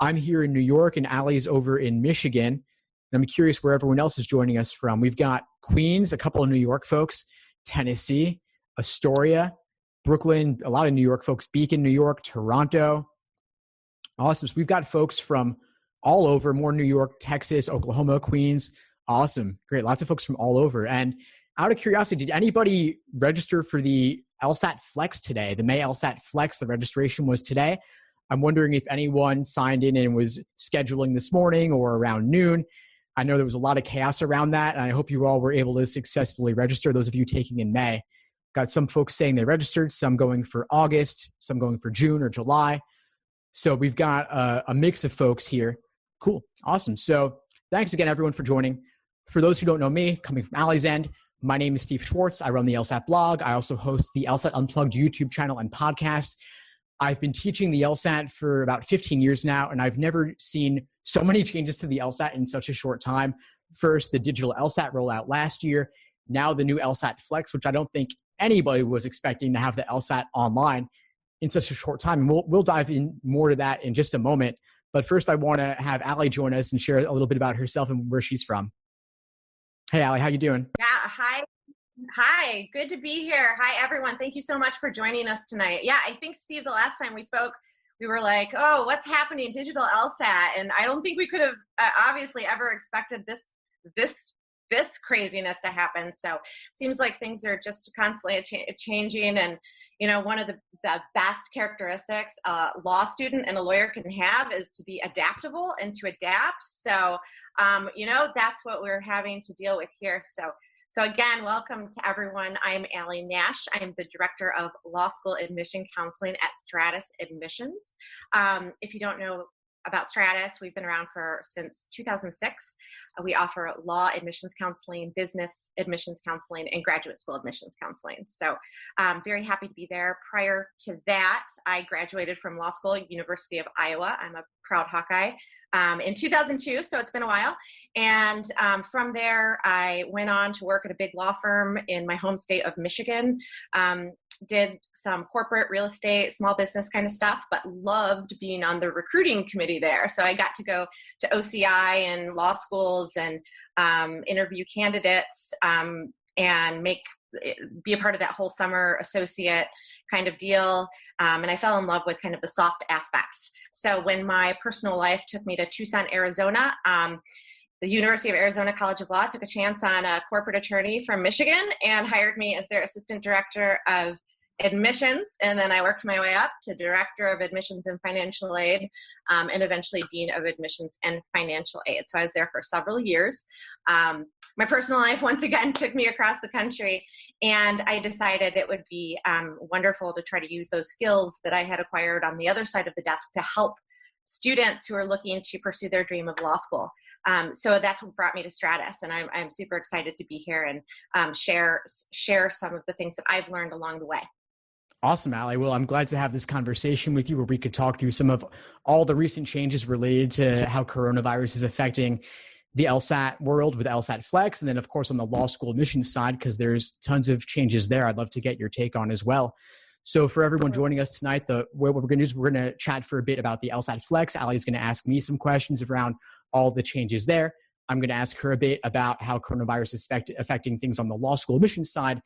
I'm here in New York and Allie's over in Michigan. And I'm curious where everyone else is joining us from. We've got Queens, a couple of New York folks, Tennessee, Astoria, Brooklyn, a lot of New York folks, Beacon, New York, Toronto. Awesome. So we've got folks from all over, more New York, Texas, Oklahoma, Queens. Awesome. Great. Lots of folks from all over. And out of curiosity, did anybody register for the LSAT-Flex today? The May LSAT-Flex, the registration was today. I'm wondering if anyone signed in and was scheduling this morning or around noon. I know there was a lot of chaos around that, and I hope you all were able to successfully register, those of you taking in May. Got some folks saying they registered, some going for August, some going for June or July. So we've got a mix of folks here. Cool. Awesome. So thanks again, everyone, for joining. For those who don't know me, coming from Allie's End, my name is Steve Schwartz. I run the LSAT blog. I also host the LSAT Unplugged YouTube channel and podcast. I've been teaching the LSAT for about 15 years now, and I've never seen so many changes to the LSAT in such a short time. First, the digital LSAT rollout last year. Now the new LSAT-Flex, which I don't think anybody was expecting to have the LSAT online in such a short time. And we'll dive in more to that in just a moment. But first, I want to have Allie join us and share a little bit about herself and where she's from. Hey, Allie, how you doing? Yeah, hi. Hi, good to be here. Hi, everyone. Thank you so much for joining us tonight. Yeah, I think, Steve, the last time we spoke, we were like, oh, what's happening? Digital LSAT. And I don't think we could have obviously ever expected this craziness to happen. So it seems like things are just constantly changing. And, you know, one of the best characteristics a law student and a lawyer can have is to be adaptable and to adapt. So, you know, that's what we're having to deal with here. So again, welcome to everyone. I'm Allie Nash. I'm the Director of Law School Admission Counseling at Stratus Admissions. If you don't know about Stratus, we've been around since 2006. We offer law admissions counseling, business admissions counseling, and graduate school admissions counseling. So I'm very happy to be there. Prior to that, I graduated from law school at University of Iowa. I'm a proud Hawkeye. In 2002, so it's been a while. And from there, I went on to work at a big law firm in my home state of Michigan. Did some corporate real estate, small business kind of stuff, but loved being on the recruiting committee there. So I got to go to OCI and law schools and interview candidates and be a part of that whole summer associate kind of deal. And I fell in love with kind of the soft aspects. So when my personal life took me to Tucson, Arizona, the University of Arizona College of Law took a chance on a corporate attorney from Michigan and hired me as their assistant director of admissions. And then I worked my way up to director of admissions and financial aid, and eventually dean of admissions and financial aid. So I was there for several years. My personal life, once again, took me across the country, and I decided it would be wonderful to try to use those skills that I had acquired on the other side of the desk to help students who are looking to pursue their dream of law school. So that's what brought me to Stratus, and I'm super excited to be here and share some of the things that I've learned along the way. Awesome, Allie. Well, I'm glad to have this conversation with you where we could talk through some of all the recent changes related to how coronavirus is affecting the LSAT world with LSAT-Flex. And then, of course, on the law school admissions side, because there's tons of changes there I'd love to get your take on as well. So for everyone joining us tonight, what we're going to do is we're going to chat for a bit about the LSAT-Flex. Allie's going to ask me some questions around all the changes there. I'm going to ask her a bit about how coronavirus is affecting things on the law school admissions side.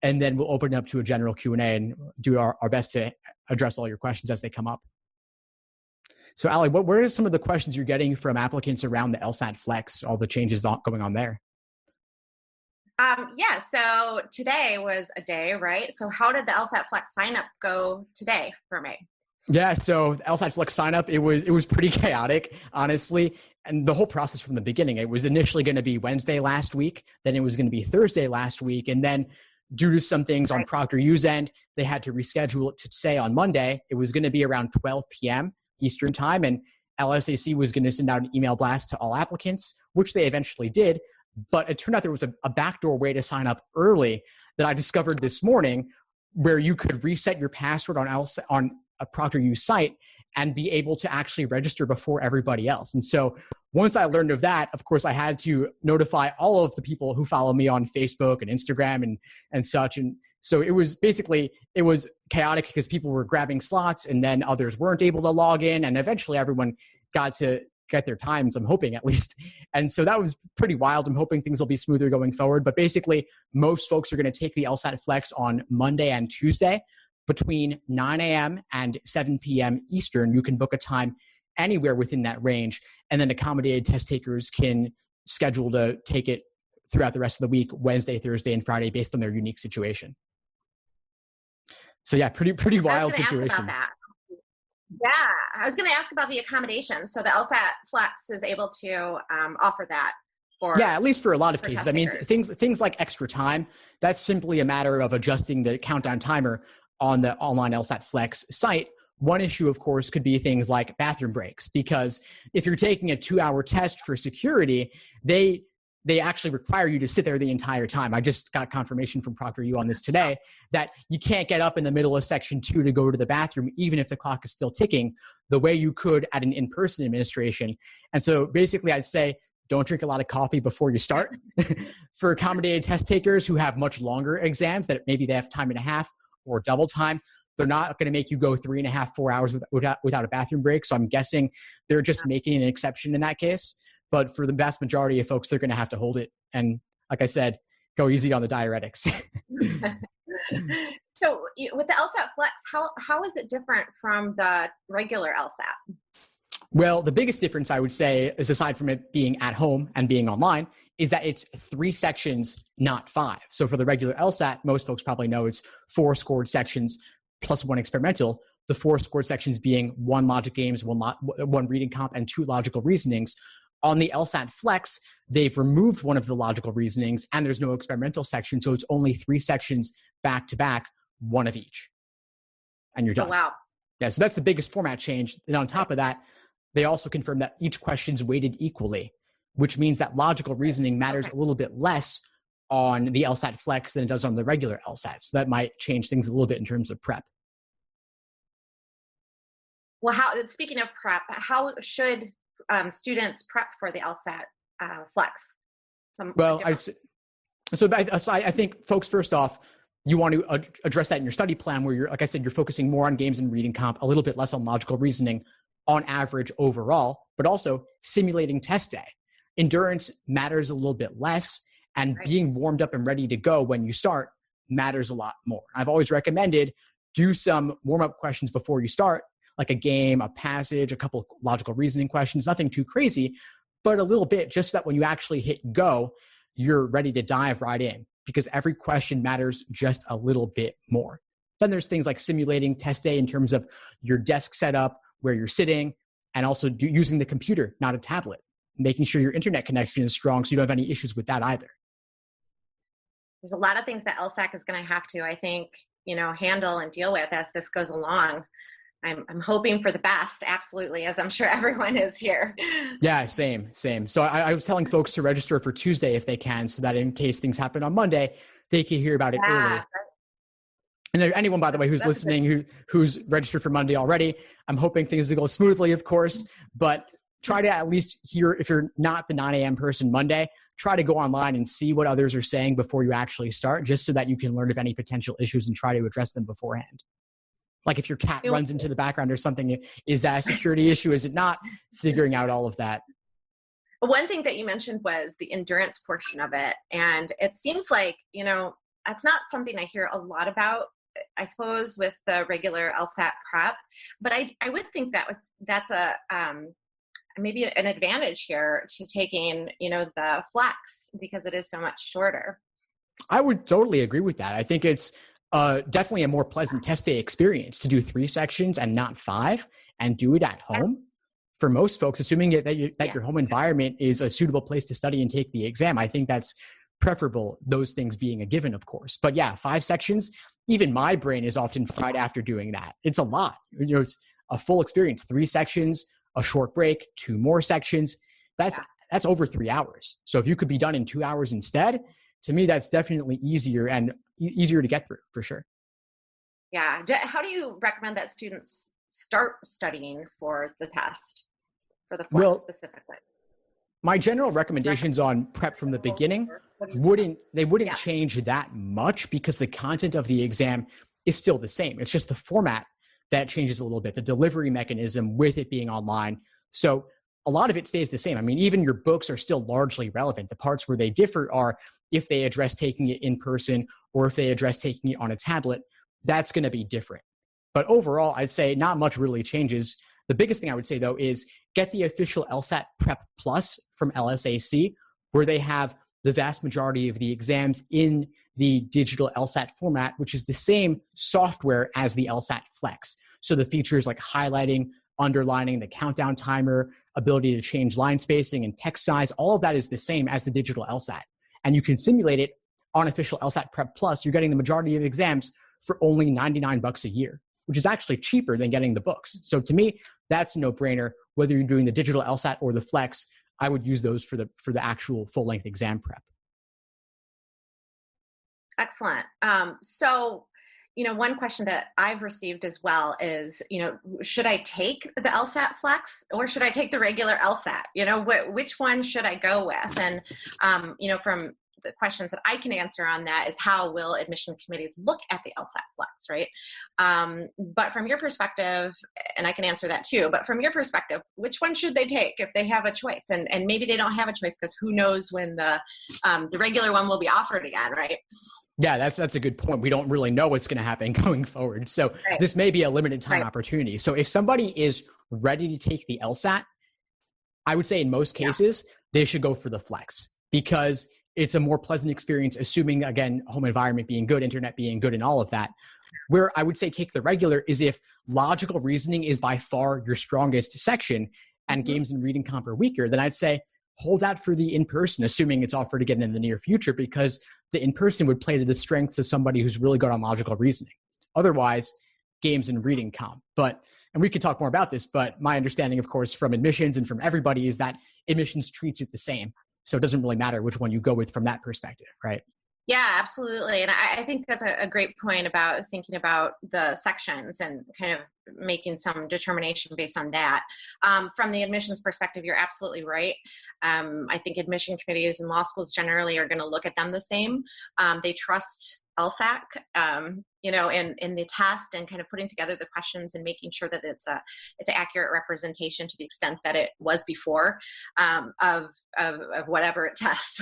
And then we'll open it up to a general Q&A and do our best to address all your questions as they come up. So, Allie, what are some of the questions you're getting from applicants around the LSAT-Flex, all the changes going on there? Yeah, so today was a day, right? So how did the LSAT-Flex sign-up go today for me? Yeah, so the LSAT-Flex sign-up, it was pretty chaotic, honestly. And the whole process from the beginning, it was initially going to be Wednesday last week, then it was going to be Thursday last week, and then due to some things on ProctorU's end, they had to reschedule it to today on Monday. It was going to be around 12 p.m. Eastern time, and LSAC was going to send out an email blast to all applicants, which they eventually did. But it turned out there was a backdoor way to sign up early that I discovered this morning, where you could reset your password on a ProctorU site and be able to actually register before everybody else. And so once I learned of that, of course, I had to notify all of the people who follow me on Facebook and Instagram and such. And so it was chaotic because people were grabbing slots and then others weren't able to log in. And eventually everyone got to get their times, I'm hoping at least. And so that was pretty wild. I'm hoping things will be smoother going forward. But basically, most folks are going to take the LSAT-Flex on Monday and Tuesday between 9 a.m. and 7 p.m. Eastern. You can book a time anywhere within that range. And then accommodated test takers can schedule to take it throughout the rest of the week, Wednesday, Thursday, and Friday, based on their unique situation. So yeah, pretty wild situation. Yeah, I was going to ask about the accommodation. So the LSAT-Flex is able to offer that for at least for a lot of cases. I mean, things like extra time, that's simply a matter of adjusting the countdown timer on the online LSAT-Flex site. One issue, of course, could be things like bathroom breaks, because if you're taking a 2-hour test for security, they actually require you to sit there the entire time. I just got confirmation from Proctoring on this today that you can't get up in the middle of section 2 to go to the bathroom, even if the clock is still ticking, the way you could at an in-person administration. And so basically I'd say, don't drink a lot of coffee before you start. For accommodated test takers who have much longer exams that maybe they have time and a half or double time, they're not going to make you go 3.5, 4 hours without a bathroom break. So I'm guessing they're just making an exception in that case. But for the vast majority of folks, they're going to have to hold it. And like I said, go easy on the diuretics. So with the LSAT-Flex, how is it different from the regular LSAT? Well, the biggest difference I would say is, aside from it being at home and being online, is that it's 3 sections, not 5. So for the regular LSAT, most folks probably know it's 4 scored sections plus 1 experimental. The 4 scored sections being 1 logic games, 1 reading comp, and 2 logical reasonings. On the LSAT-Flex, they've removed 1 of the logical reasonings, and there's no experimental section, so it's only 3 sections back to back, 1 of each. And you're done. Oh, wow. Yeah, so that's the biggest format change. And on top of that, they also confirm that each question's weighted equally, which means that logical reasoning matters a little bit less on the LSAT-Flex than it does on the regular LSAT. So that might change things a little bit in terms of prep. Well, speaking of prep, how should students prep for the LSAT-Flex? I think folks, first off, you want to address that in your study plan, where you're, like I said, you're focusing more on games and reading comp, a little bit less on logical reasoning on average overall, but also simulating test day. Endurance matters a little bit less, and being warmed up and ready to go when you start matters a lot more. I've always recommended do some warm-up questions before you start, like a game, a passage, a couple of logical reasoning questions, nothing too crazy, but a little bit, just so that when you actually hit go, you're ready to dive right in, because every question matters just a little bit more. Then there's things like simulating test day in terms of your desk setup, where you're sitting, and also using the computer, not a tablet, making sure your internet connection is strong so you don't have any issues with that either. There's a lot of things that LSAC is going to have to, I think, handle and deal with as this goes along. I'm hoping for the best, absolutely, as I'm sure everyone is here. Yeah, same. So I was telling folks to register for Tuesday if they can, so that in case things happen on Monday, they can hear about it early. And anyone, by the way, who's listening, who's registered for Monday already, I'm hoping things will go smoothly, of course, but try to at least hear, if you're not the 9 a.m. person Monday, try to go online and see what others are saying before you actually start, just so that you can learn of any potential issues and try to address them beforehand. Like if your cat runs into the background or something, is that a security issue? Is it not? Figuring out all of that. One thing that you mentioned was the endurance portion of it. And it seems like, that's not something I hear a lot about, I suppose, with the regular LSAT prep. But I would think that's a maybe an advantage here to taking, the Flex, because it is so much shorter. I would totally agree with that. I think it's definitely a more pleasant test day experience to do 3 sections and not 5, and do it at home. For most folks, assuming that your home environment is a suitable place to study and take the exam, I think that's preferable, those things being a given, of course. But yeah, 5 sections, even my brain is often fried after doing that. It's a lot. It's a full experience, 3 sections, a short break, 2 more sections. That's over 3 hours. So if you could be done in 2 hours instead, to me, that's definitely easier and easier to get through, for sure. Yeah. How do you recommend that students start studying for the test, for the Flex specifically? My general recommendations on prep from the beginning wouldn't change that much, because the content of the exam is still the same. It's just the format that changes a little bit, the delivery mechanism with it being online. So a lot of it stays the same. I mean, even your books are still largely relevant. The parts where they differ are if they address taking it in person or if they address taking it on a tablet, that's going to be different. But overall, I'd say not much really changes. The biggest thing I would say, though, is get the official LSAT Prep Plus from LSAC, where they have the vast majority of the exams in the digital LSAT format, which is the same software as the LSAT-Flex. So the features like highlighting, underlining, the countdown timer, ability to change line spacing and text size, all of that is the same as the digital LSAT. And you can simulate it on official LSAT Prep Plus. You're getting the majority of exams for only $99 a year, which is actually cheaper than getting the books. So to me, that's a no-brainer. Whether you're doing the digital LSAT or the Flex, I would use those for the actual full-length exam prep. Excellent. So, one question that I've received as well is, should I take the LSAT Flex or should I take the regular LSAT? Which one should I go with? And, from the questions that I can answer on that is how will admission committees look at the LSAT Flex, right? But from your perspective, and I can answer that too, but from your perspective, which one should they take if they have a choice? And maybe they don't have a choice because who knows when the regular one will be offered again, right? Yeah, that's a good point. We don't really know what's going to happen going forward. So This may be a limited time opportunity. So if somebody is ready to take the LSAT, I would say in most cases, they should go for the Flex because it's a more pleasant experience, assuming, again, home environment being good, internet being good, and all of that. Where I would say take the regular is if logical reasoning is by far your strongest section and games and reading comp are weaker, then I'd say hold out for the in-person, assuming it's offered again in the near future, because the in-person would play to the strengths of somebody who's really good on logical reasoning. Otherwise, games and reading comp. And we could talk more about this, but my understanding, of course, from admissions and from everybody is that admissions treats it the same. So it doesn't really matter which one you go with from that perspective, right? Yeah, absolutely. And I think that's a great point about thinking about the sections and kind of making some determination based on that. From the admissions perspective, you're absolutely right. I think admission committees and law schools generally are going to look at them the same. They trust LSAC, in the test and kind of putting together the questions and making sure that it's an accurate representation to the extent that it was before of whatever it tests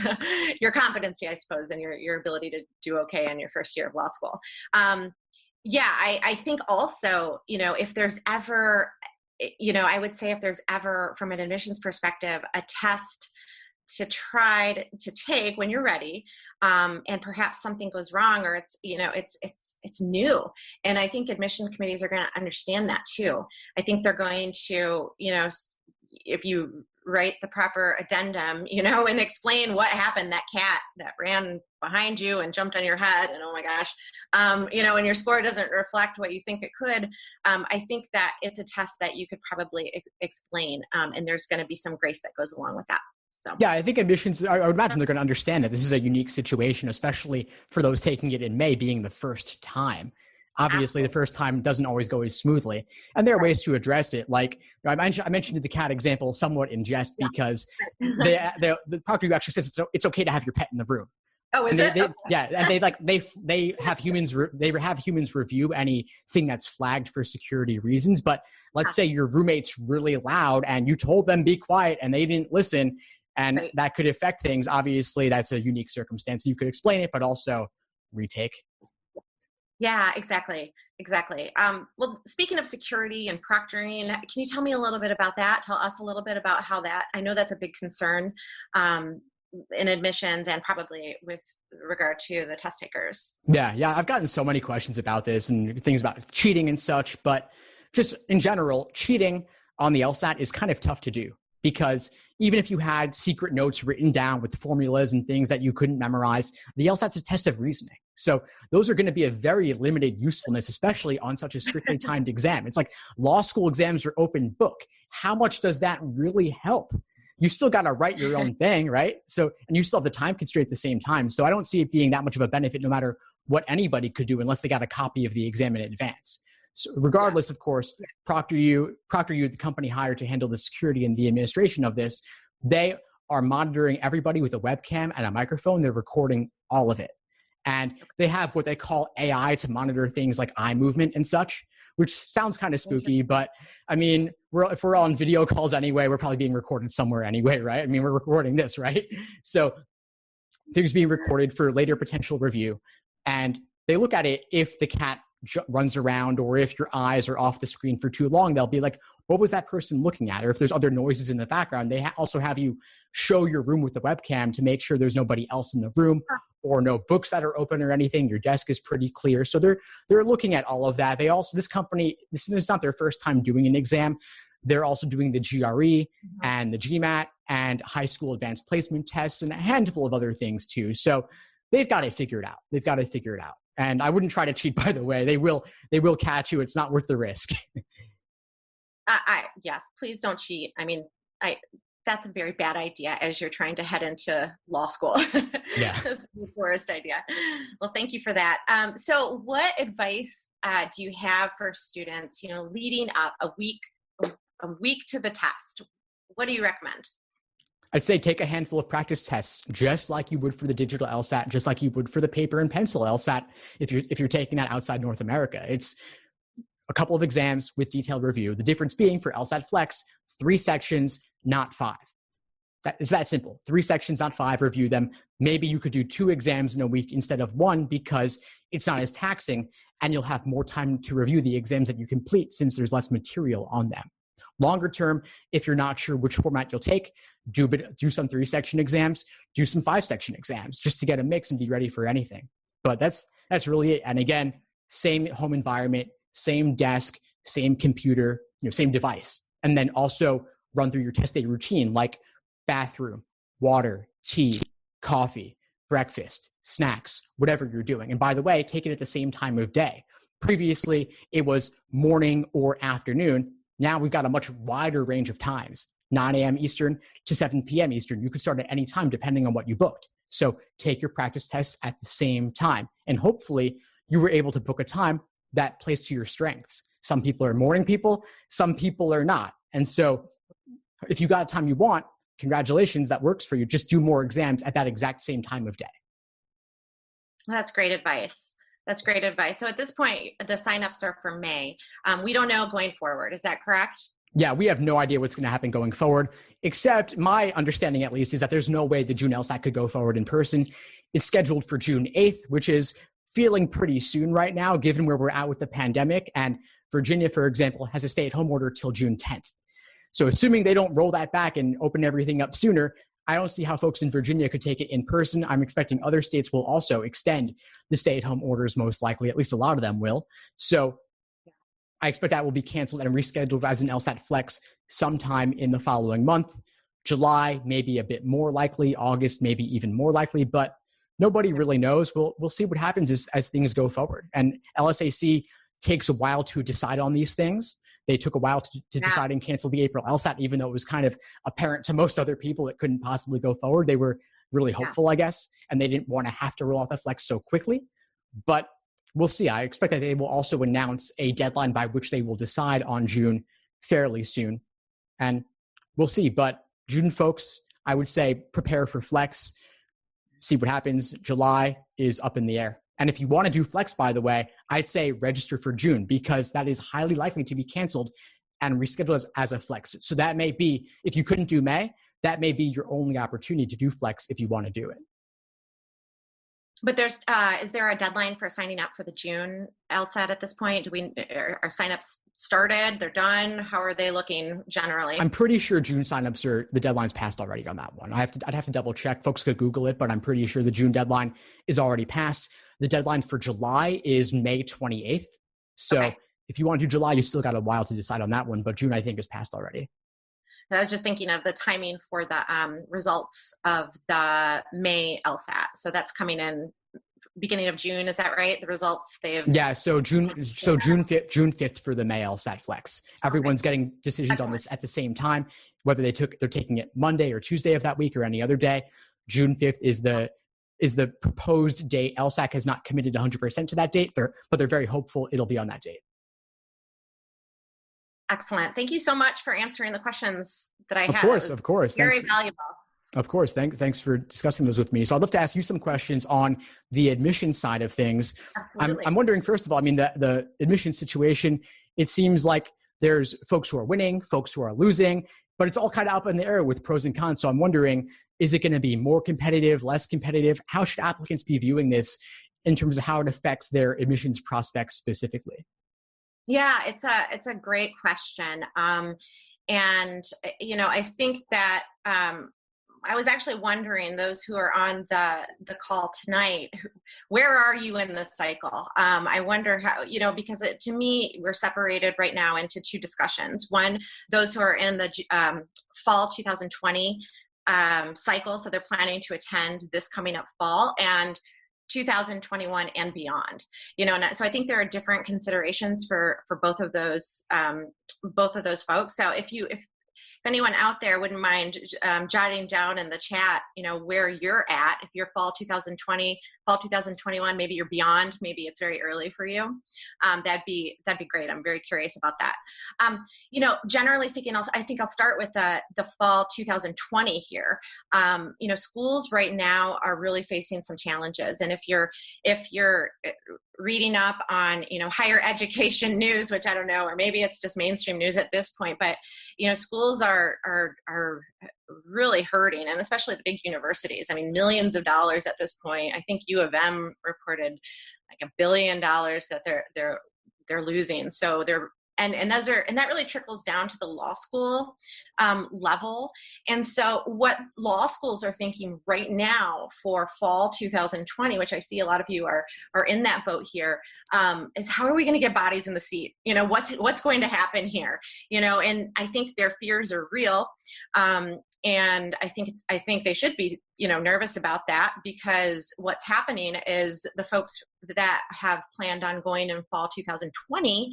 your competency, I suppose, and your ability to do okay in your first year of law school. I think also, if there's ever, I would say if there's ever, from an admissions perspective, a test to try to take when you're ready, and perhaps something goes wrong or it's new. And I think admission committees are going to understand that too. I think they're going to, if you write the proper addendum, and explain what happened, that cat that ran behind you and jumped on your head and oh my gosh, and your score doesn't reflect what you think it could. I think that it's a test that you could probably explain, and there's going to be some grace that goes along with that. So. Yeah, I think admissions, I would imagine they're going to understand that this is a unique situation, especially for those taking it in May being the first time. Obviously, the first time doesn't always go as smoothly. And there are ways to address it. Like I mentioned the cat example somewhat in jest because the Proctoring actually says it's okay to have your pet in the room. Oh, is it? Yeah, and they have humans review anything that's flagged for security reasons. But let's say your roommate's really loud and you told them be quiet and they didn't listen, and that could affect things. Obviously, that's a unique circumstance. You could explain it, but also retake. Yeah, exactly. Well, speaking of security and proctoring, can you tell me a little bit about that? Tell us a little bit about how that, I know that's a big concern in admissions and probably with regard to the test takers. Yeah. I've gotten so many questions about this and things about cheating and such, but just in general, cheating on the LSAT is kind of tough to do because even if you had secret notes written down with formulas and things that you couldn't memorize, the LSAT's a test of reasoning. So those are going to be a very limited usefulness, especially on such a strictly timed exam. It's like law school exams are open book. How much does that really help? You still got to write your own thing, right? So, and you still have the time constraint at the same time. So I don't see it being that much of a benefit no matter what anybody could do unless they got a copy of the exam in advance. So regardless, of course, Proctoring, the company hired to handle the security and the administration of this, they are monitoring everybody with a webcam and a microphone. They're recording all of it. And they have what they call AI to monitor things like eye movement and such, which sounds kind of spooky, but I mean, if we're on video calls anyway, we're probably being recorded somewhere anyway, right? I mean, we're recording this, right? So things being recorded for later potential review. And they look at it if the cat runs around or if your eyes are off the screen for too long, they'll be like, what was that person looking at? Or if there's other noises in the background, they also have you show your room with the webcam to make sure there's nobody else in the room or no books that are open or anything. Your desk is pretty clear. So they're looking at all of that. They also, this company, this is not their first time doing an exam. They're also doing the GRE and the GMAT and high school advanced placement tests and a handful of other things too. So they've got it figured out. They've got it figured out. And I wouldn't try to cheat, by the way. They will catch you. It's not worth the risk. Yes, please don't cheat. I mean, that's a very bad idea as you're trying to head into law school. Yeah. That's the worst idea. Well, thank you for that. So what advice do you have for students, leading up a week to the test? What do you recommend? I'd say take a handful of practice tests, just like you would for the digital LSAT, just like you would for the paper and pencil LSAT if you're taking that outside North America. It's a couple of exams with detailed review. The difference being for LSAT-Flex, 3 sections, not 5. It's that simple. 3 sections, not 5, review them. Maybe you could do 2 exams in a week instead of 1 because it's not as taxing and you'll have more time to review the exams that you complete since there's less material on them. Longer term, if you're not sure which format you'll take, do some 3-section exams, do some 5-section exams just to get a mix and be ready for anything. But that's really it. And again, same home environment, same desk, same computer, same device. And then also run through your test day routine like bathroom, water, tea, coffee, breakfast, snacks, whatever you're doing. And by the way, take it at the same time of day. Previously, it was morning or afternoon. Now we've got a much wider range of times, 9 a.m. Eastern to 7 p.m. Eastern. You could start at any time depending on what you booked. So take your practice tests at the same time. And hopefully you were able to book a time that plays to your strengths. Some people are morning people, some people are not. And so if you got a time you want, congratulations, that works for you. Just do more exams at that exact same time of day. Well, that's great advice. That's great advice. So at this point, the signups are for May. We don't know going forward. Is that correct? Yeah, we have no idea what's going to happen going forward, except my understanding at least is that there's no way the June LSAT could go forward in person. It's scheduled for June 8th, which is feeling pretty soon right now, given where we're at with the pandemic. And Virginia, for example, has a stay-at-home order till June 10th. So assuming they don't roll that back and open everything up sooner, I don't see how folks in Virginia could take it in person. I'm expecting other states will also extend the stay-at-home orders most likely. At least a lot of them will. So I expect that will be canceled and rescheduled as an LSAT-Flex sometime in the following month. July, maybe a bit more likely. August, maybe even more likely. But nobody really knows. We'll see what happens as things go forward. And LSAC takes a while to decide on these things. They took a while to decide and cancel the April LSAT, even though it was kind of apparent to most other people it couldn't possibly go forward. They were really hopeful, I guess, and they didn't want to have to roll out the Flex so quickly. But we'll see. I expect that they will also announce a deadline by which they will decide on June fairly soon. And we'll see. But June, folks, I would say prepare for Flex. See what happens. July is up in the air. And if you want to do Flex, by the way, I'd say register for June because that is highly likely to be canceled and rescheduled as a Flex. So that may be, if you couldn't do May, that may be your only opportunity to do Flex if you want to do it. But is there a deadline for signing up for the June LSAT at this point? Are signups started? They're done? How are they looking generally? I'm pretty sure June signups the deadline's passed already on that one. I'd have to double check. Folks could Google it, but I'm pretty sure the June deadline is already passed. The deadline for July is May 28th. So if you want to do July, you still got a while to decide on that one, but June I think is passed already. I was just thinking of the timing for the results of the May LSAT. So that's coming in beginning of June. Is that right? The results So June 5th for the May LSAT Flex. Everyone's getting decisions on this at the same time, whether they're taking it Monday or Tuesday of that week or any other day. June 5th is the proposed date. LSAC has not committed 100% to that date, but they're very hopeful it'll be on that date. Excellent. Thank you so much for answering the questions that I had. Of course. Very valuable. Of course. Thanks for discussing those with me. So I'd love to ask you some questions on the admission side of things. I'm wondering, first of all, I mean, the admission situation it seems like there's folks who are winning, folks who are losing, but it's all kind of up in the air with pros and cons. So I'm wondering, is it going to be more competitive, less competitive? How should applicants be viewing this in terms of how it affects their admissions prospects specifically? Yeah, it's a great question. And, I think that I was actually wondering, those who are on the call tonight, where are you in the cycle? I wonder how, because to me, we're separated right now into two discussions. One, those who are in the fall 2020 cycle, so they're planning to attend this coming up fall, and 2021 and beyond. And so I think there are different considerations for both of those folks. So if anyone out there wouldn't mind jotting down in the chat, where you're at, if you're fall 2020, fall 2021, maybe you're beyond, maybe it's very early for you. That'd be great. I'm very curious about that. Generally speaking, I think I'll start with the fall 2020 here. Schools right now are really facing some challenges. And if you're reading up on, higher education news, which I don't know, or maybe it's just mainstream news at this point, but, schools are really hurting, and especially the big universities. I mean, millions of dollars at this point. I think U of M reported like $1 billion that they're losing. So and that really trickles down to the law school level. And so what law schools are thinking right now for fall 2020, which I see a lot of you are in that boat here, is how are we going to get bodies in the seat? What's going to happen here? And I think their fears are real. And I think they should be, nervous about that, because what's happening is the folks that have planned on going in fall 2020,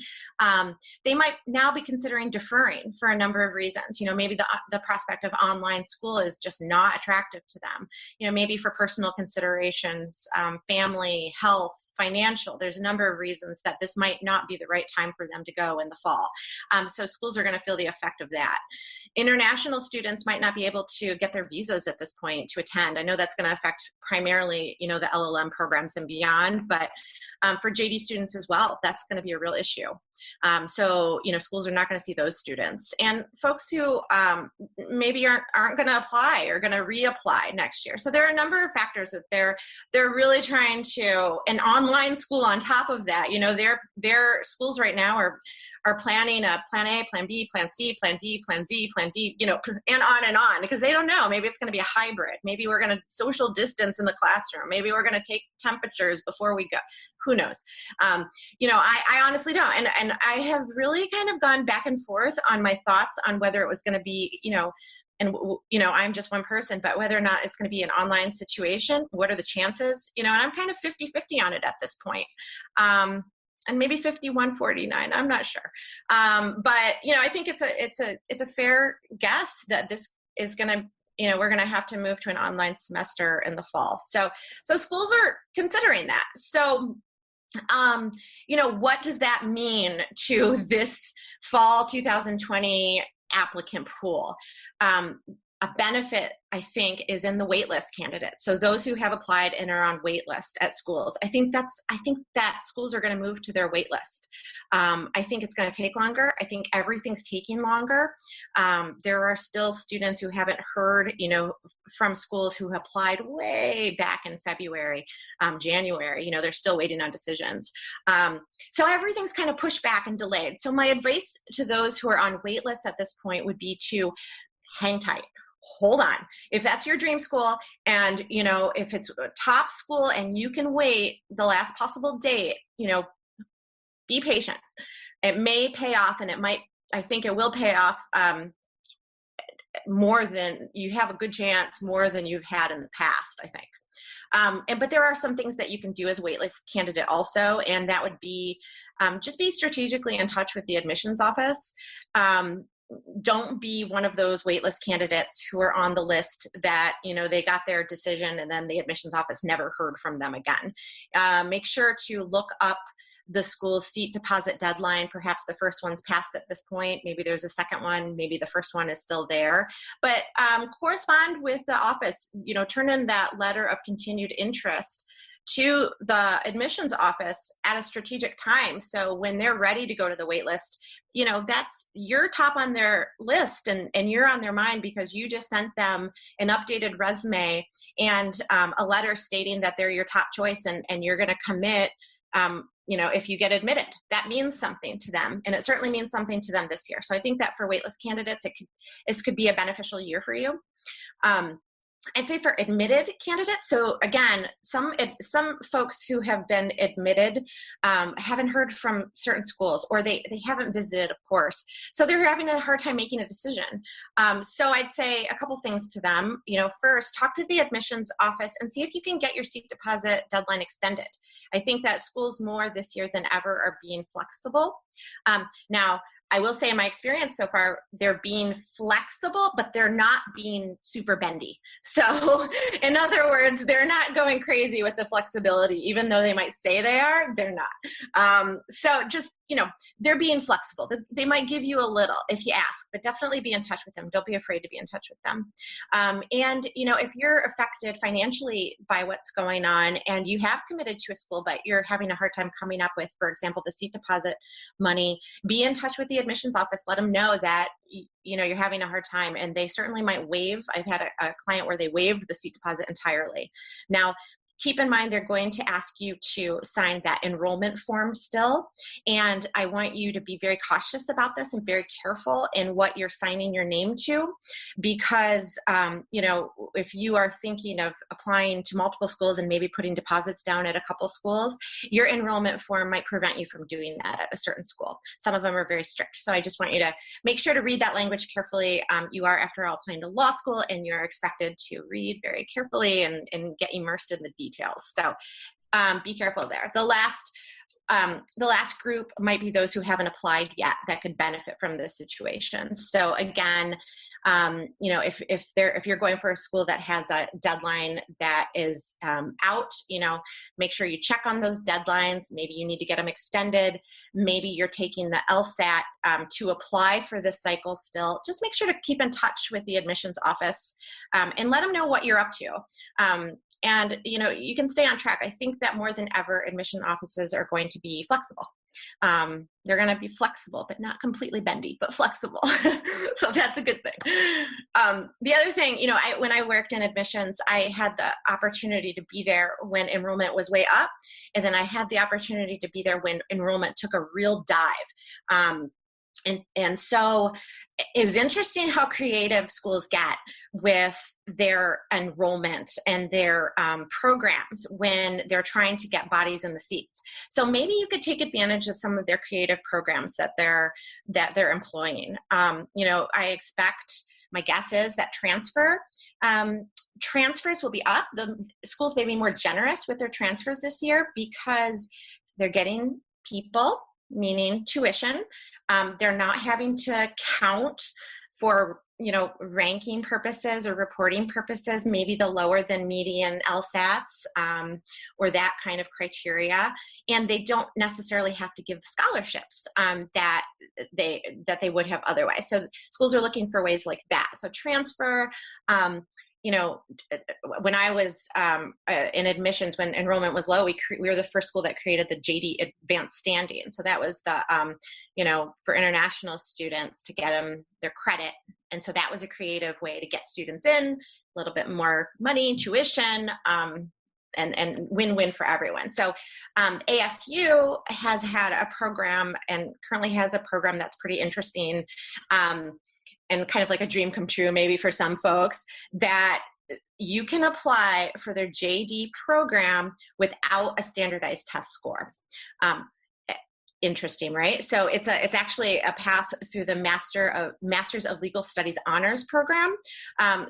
they might now be considering deferring for a number of reasons. Maybe the prospect of online school is just not attractive to them. Maybe for personal considerations, family, health, financial. There's a number of reasons that this might not be the right time for them to go in the fall. So schools are going to feel the effect of that. International students might not be able to get their visas at this point to attend. I know that's going to affect primarily, the LLM programs and beyond, but for JD students as well, that's going to be a real issue. So, schools are not going to see those students, and folks who maybe aren't going to apply or going to reapply next year. So there are a number of factors that they're really trying to, an online school on top of that. Their schools right now are planning a plan A, plan B, plan C, plan D, plan Z, plan D, and on, because they don't know. Maybe it's going to be a hybrid. Maybe we're going to social distance in the classroom. Maybe we're going to take temperatures before we go. Who knows? I honestly don't. And I have really kind of gone back and forth on my thoughts on whether it was going to be, I'm just one person, but whether or not it's going to be an online situation, what are the chances? And I'm kind of 50-50 on it at this point. And maybe 51-49, I'm not sure. But, I think it's a fair guess that this is going to, we're going to have to move to an online semester in the fall. So schools are considering that. So, what does that mean to this fall 2020 applicant pool? A benefit, I think, is in the waitlist candidates. So those who have applied and are on waitlist at schools, I think that schools are going to move to their waitlist. I think it's going to take longer. I think everything's taking longer. There are still students who haven't heard, from schools who applied way back in February, January. They're still waiting on decisions. So everything's kind of pushed back and delayed. So my advice to those who are on waitlist at this point would be to hang tight. Hold on. If that's your dream school, and if it's a top school and you can wait the last possible date, be patient. It may pay off, and I think it will pay off more than you have a good chance, more than you've had in the past, I think. But there are some things that you can do as a waitlist candidate also, and that would be just be strategically in touch with the admissions office. Don't be one of those waitlist candidates who are on the list that, they got their decision and then the admissions office never heard from them again. Make sure to look up the school's seat deposit deadline. Perhaps the first one's passed at this point. Maybe there's a second one. Maybe the first one is still there. But correspond with the office, turn in that letter of continued interest to the admissions office at a strategic time. So when they're ready to go to the wait list, that's you're top on their list and you're on their mind because you just sent them an updated resume and a letter stating that they're your top choice and you're going to commit, if you get admitted. That means something to them, and it certainly means something to them this year. So I think that for waitlist candidates, this could be a beneficial year for you. I'd say for admitted candidates, so again, some folks who have been admitted haven't heard from certain schools, or they haven't visited, of course. So they're having a hard time making a decision. So I'd say a couple things to them. First, talk to the admissions office and see if you can get your seat deposit deadline extended. I think that schools more this year than ever are being flexible. Now, I will say in my experience so far, they're being flexible, but they're not being super bendy. So in other words, they're not going crazy with the flexibility, even though they might say they are, they're not. So just, they're being flexible. They might give you a little if you ask, but definitely be in touch with them. Don't be afraid to be in touch with them. And, if you're affected financially by what's going on and you have committed to a school, but you're having a hard time coming up with, for example, the seat deposit money, be in touch with the admissions office. Let them know that, you're having a hard time, and they certainly might waive. I've had a client where they waived the seat deposit entirely. Now, keep in mind, they're going to ask you to sign that enrollment form still. And I want you to be very cautious about this and very careful in what you're signing your name to, because, if you are thinking of applying to multiple schools and maybe putting deposits down at a couple schools, your enrollment form might prevent you from doing that at a certain school. Some of them are very strict. So I just want you to make sure to read that language carefully. You are, after all, applying to law school, and you're expected to read very carefully and get immersed in the details. So be careful there. The last group might be those who haven't applied yet that could benefit from this situation. So again, if you're going for a school that has a deadline that is out, make sure you check on those deadlines. Maybe you need to get them extended. Maybe you're taking the LSAT to apply for this cycle still. Just make sure to keep in touch with the admissions office and let them know what you're up to. And, you can stay on track. I think that more than ever, admission offices are going to be flexible. They're going to be flexible, but not completely bendy, but flexible. So that's a good thing. The other thing, when I worked in admissions, I had the opportunity to be there when enrollment was way up. And then I had the opportunity to be there when enrollment took a real dive. And so it's interesting how creative schools get with their enrollment and their programs when they're trying to get bodies in the seats. So maybe you could take advantage of some of their creative programs that they're employing. I expect, my guess is that transfers will be up. The schools may be more generous with their transfers this year because they're getting people, meaning tuition. They're not having to count for, ranking purposes or reporting purposes, maybe the lower than median LSATs or that kind of criteria. And they don't necessarily have to give the scholarships that they would have otherwise. So schools are looking for ways like that. So transfer, when I was in admissions, when enrollment was low, we were the first school that created the JD Advanced Standing. So that was the, for international students to get them their credit. And so that was a creative way to get students in, a little bit more money, tuition, and win-win for everyone. So ASU has had a program and currently has a program that's pretty interesting. And kind of like a dream come true maybe for some folks, that you can apply for their JD program without a standardized test score. Interesting, right? So it's actually a path through the Masters of Legal Studies Honors Program.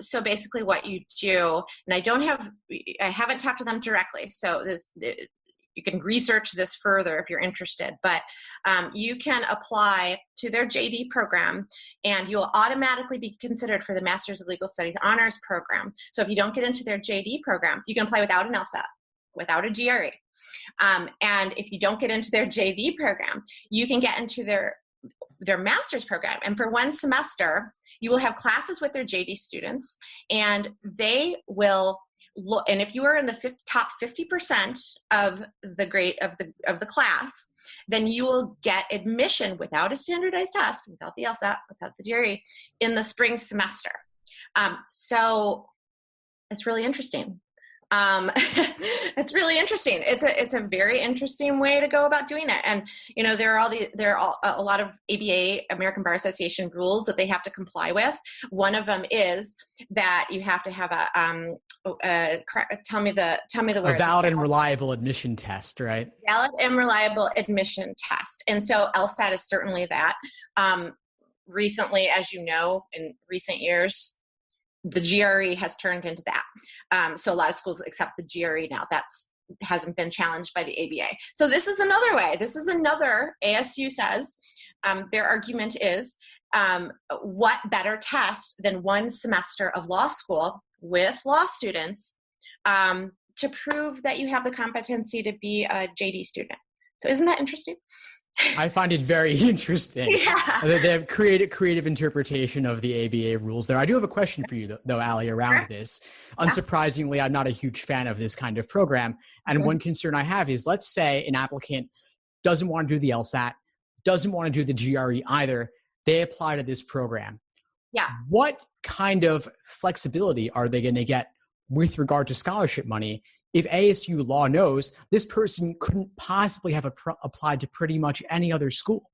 So basically what you do, and I haven't talked to them directly, so you can research this further if you're interested, but you can apply to their JD program and you'll automatically be considered for the Masters of Legal Studies Honors Program. So if you don't get into their JD program, you can apply without an LSAT, without a GRE. And if you don't get into their JD program, you can get into their master's program. And for one semester, you will have classes with their JD students, and they will and if you are in the top 50% of the grade of the class, then you will get admission without a standardized test, without the LSAT, without the GRE, in the spring semester. So it's really interesting. It's really interesting. It's a very interesting way to go about doing it. And, there are a lot of ABA, American Bar Association rules that they have to comply with. One of them is that you have to have tell me the word. A valid and reliable admission test, right? Valid and reliable admission test. And so LSAT is certainly that. Recently, as you know, in recent years, the GRE has turned into that. So a lot of schools accept the GRE now. Hasn't been challenged by the ABA. So this is another way. This is another, ASU says, their argument is, what better test than one semester of law school with law students to prove that you have the competency to be a JD student. So isn't that interesting? I find it very interesting. Yeah. They have creative interpretation of the ABA rules there. I do have a question for you, though, Allie, around this. Unsurprisingly, I'm not a huge fan of this kind of program. And one concern I have is, let's say an applicant doesn't want to do the LSAT, doesn't want to do the GRE either. They apply to this program. Yeah. What kind of flexibility are they going to get with regard to scholarship money if ASU law knows this person couldn't possibly have applied to pretty much any other school?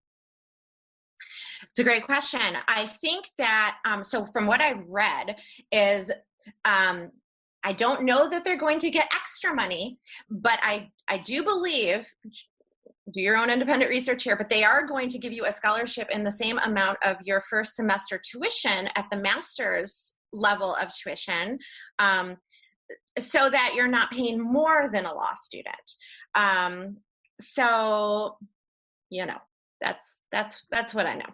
It's a great question. I think that, so from what I've read is, I don't know that they're going to get extra money, but I do believe, do your own independent research here, but they are going to give you a scholarship in the same amount of your first semester tuition at the master's level of tuition, so that you're not paying more than a law student. So, that's what I know.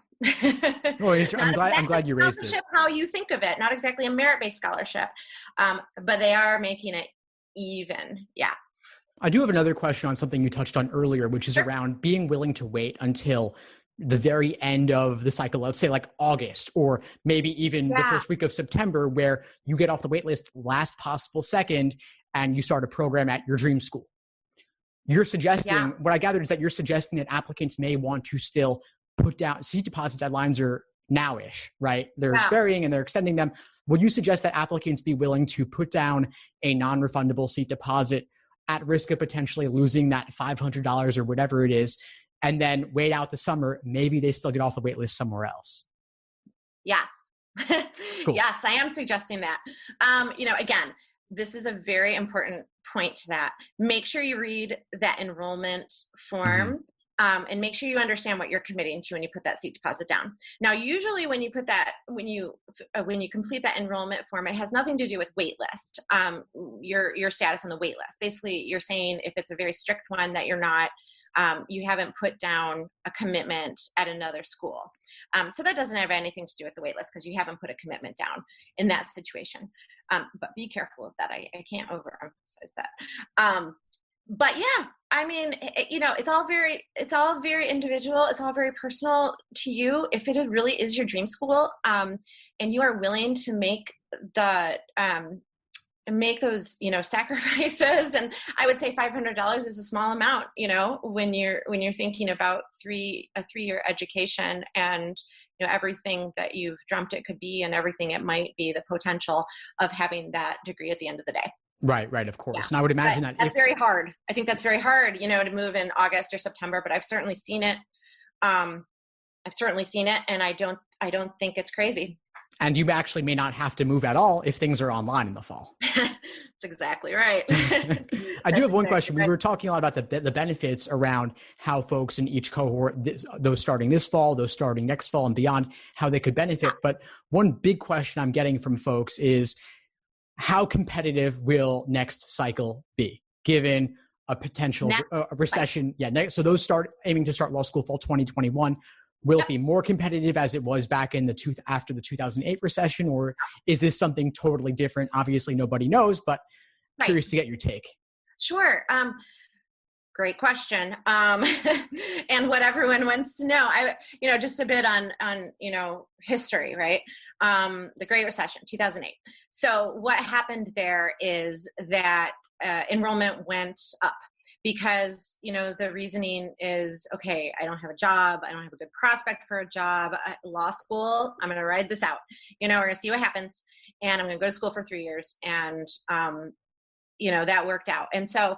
Well, I'm glad you raised it. How you think of it, not exactly a merit-based scholarship, but they are making it even. Yeah. I do have another question on something you touched on earlier, which is around being willing to wait until the very end of the cycle, let's say like August, or maybe even the first week of September, where you get off the wait list last possible second and you start a program at your dream school. You're suggesting, what I gathered is that you're suggesting that applicants may want to still put down, seat deposit deadlines are now-ish, right? They're varying and they're extending them. Would you suggest that applicants be willing to put down a non-refundable seat deposit at risk of potentially losing that $500 or whatever it is, and then wait out the summer? Maybe they still get off the wait list somewhere else? Yes. Cool. Yes, I am suggesting that. Again, this is a very important point to that. Make sure you read that enrollment form. And make sure you understand what you're committing to when you put that seat deposit down. Now, usually when you put that, when you complete that enrollment form, it has nothing to do with wait list, your status on the wait list. Basically, you're saying if it's a very strict one that you're not, you haven't put down a commitment at another school. So that doesn't have anything to do with the wait list because you haven't put a commitment down in that situation. But be careful of that. I can't overemphasize that. But yeah, I mean, it's all very individual. It's all very personal to you. If it really is your dream school, and you are willing to make those, sacrifices. And I would say $500 is a small amount, when you're thinking about a 3-year education and, everything that you've dreamt it could be and everything it might be, the potential of having that degree at the end of the day. Right, of course. Yeah. And I would imagine that's very hard. I think that's very hard, to move in August or September, but I've certainly seen it. And I don't think it's crazy. And you actually may not have to move at all if things are online in the fall. That's exactly right. I do have one question. We were talking a lot about the benefits around how folks in each cohort, those starting this fall, those starting next fall and beyond, how they could benefit. But one big question I'm getting from folks is, how competitive will next cycle be, given a potential recession? Yeah. So those aiming to start law school fall 2021. Will it be more competitive as it was back in after the 2008 recession, or is this something totally different? Obviously, nobody knows, but curious to get your take. Sure. Great question. And what everyone wants to know, just a bit on, history, right? The Great Recession, 2008. So what happened there is that enrollment went up because, the reasoning is, okay, I don't have a job. I don't have a good prospect for a job. Law school, I'm going to ride this out. We're going to see what happens. And I'm going to go to school for 3 years. And, that worked out. And so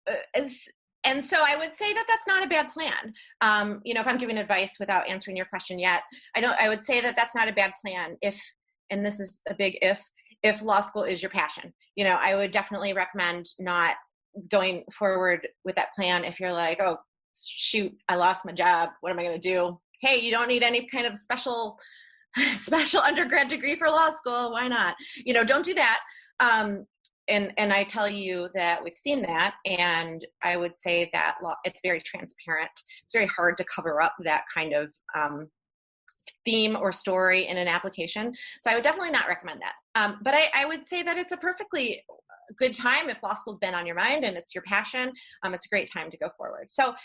I would say that that's not a bad plan. If I'm giving advice without answering your question yet, I would say that that's not a bad plan and this is a big if law school is your passion. I would definitely recommend not going forward with that plan if you're like, oh, shoot, I lost my job. What am I going to do? Hey, you don't need any kind of special undergrad degree for law school. Why not? Don't do that. And I tell you that we've seen that, and I would say that it's very transparent. It's very hard to cover up that kind of theme or story in an application. So I would definitely not recommend that. But I would say that it's a perfectly good time if law school's been on your mind and it's your passion. It's a great time to go forward. So